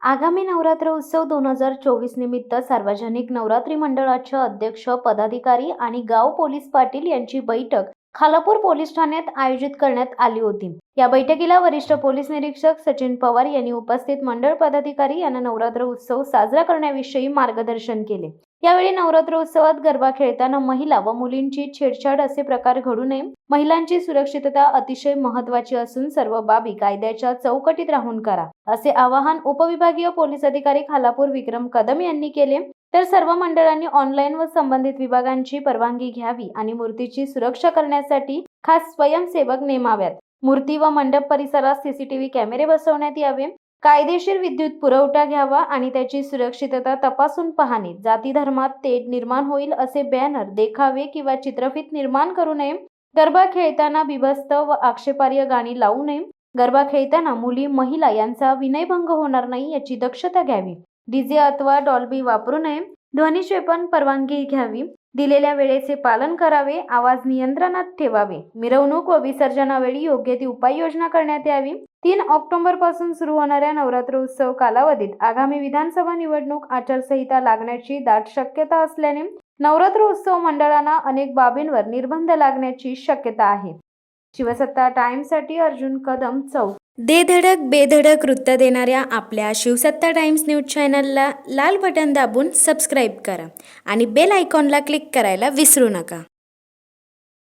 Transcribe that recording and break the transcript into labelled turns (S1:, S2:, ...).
S1: आगामी नवरात्र उत्सव 2024 निमित्त सार्वजनिक नवरात्री मंडळाचे अध्यक्ष, पदाधिकारी आणि गाव पोलीस पाटील यांची बैठक खालापूर पोलीस ठाण्यात आयोजित करण्यात आली होती। या बैठकीला वरिष्ठ पोलीस निरीक्षक सचिन पवार यांनी उपस्थित मंडळ पदाधिकारी यांना नवरात्र उत्सव साजरा करण्याविषयी मार्गदर्शन केले। यावेळी नवरात्र उत्सवात गरबा खेळताना महिला व मुलींची छेडछाड असे प्रकार घडू नये, महिलांची सुरक्षितता अतिशय महत्त्वाची असून सर्व बाबी कायद्याच्या चौकटीत राहून करा, असे आवाहन उपविभागीय पोलीस अधिकारी खालापूर विक्रम कदम यांनी केले। तर सर्व मंडळांनी ऑनलाईन व संबंधित विभागांची परवानगी घ्यावी आणि मूर्तीची सुरक्षा करण्यासाठी खास स्वयंसेवक नेमाव्यात। मूर्ती व मंडप परिसरात सीसीटीव्ही कॅमेरे बसवण्यात यावे, कायदेशीर विद्युत पुरवठा घ्यावा आणि त्याची सुरक्षितता तपासून पाहणे, जाती धर्मात तेढ निर्माण होईल असे बॅनर, देखावे किंवा चित्रफित निर्माण करू नये, गरबा खेळताना बिभत्स व आक्षेपार्ह गाणी लावू नये, गरबा खेळताना मुली महिला यांचा विनयभंग होणार नाही याची दक्षता घ्यावी, डीजे अथवा डॉल्बी वापरू नये, ध्वनिक्षेपण परवानगी घ्यावी, दिलेल्या वेळेचे पालन करावे, आवाज नियंत्रणात ठेवावे, मिरवणूक व विसर्जनावेळी योग्य ती उपाययोजना करण्यात यावी। 3 ऑक्टोबर पासून सुरू होणाऱ्या नवरात्र उत्सव कालावधीत आगामी विधानसभा निवडणूक आचारसंहिता लागण्याची दाट शक्यता असल्याने नवरात्र उत्सव मंडळांना अनेक बाबींवर निर्बंध लागण्याची शक्यता आहे। शिवसत्ता टाइम्ससाठी अर्जुन कदम, चौक।
S2: दे धडक बेधडक वृत्त देणाऱ्या आपल्या शिवसत्ता टाइम्स न्यूज चॅनलला लाल बटन दाबून सबस्क्राईब करा आणि बेल आयकॉनला क्लिक करायला विसरू नका।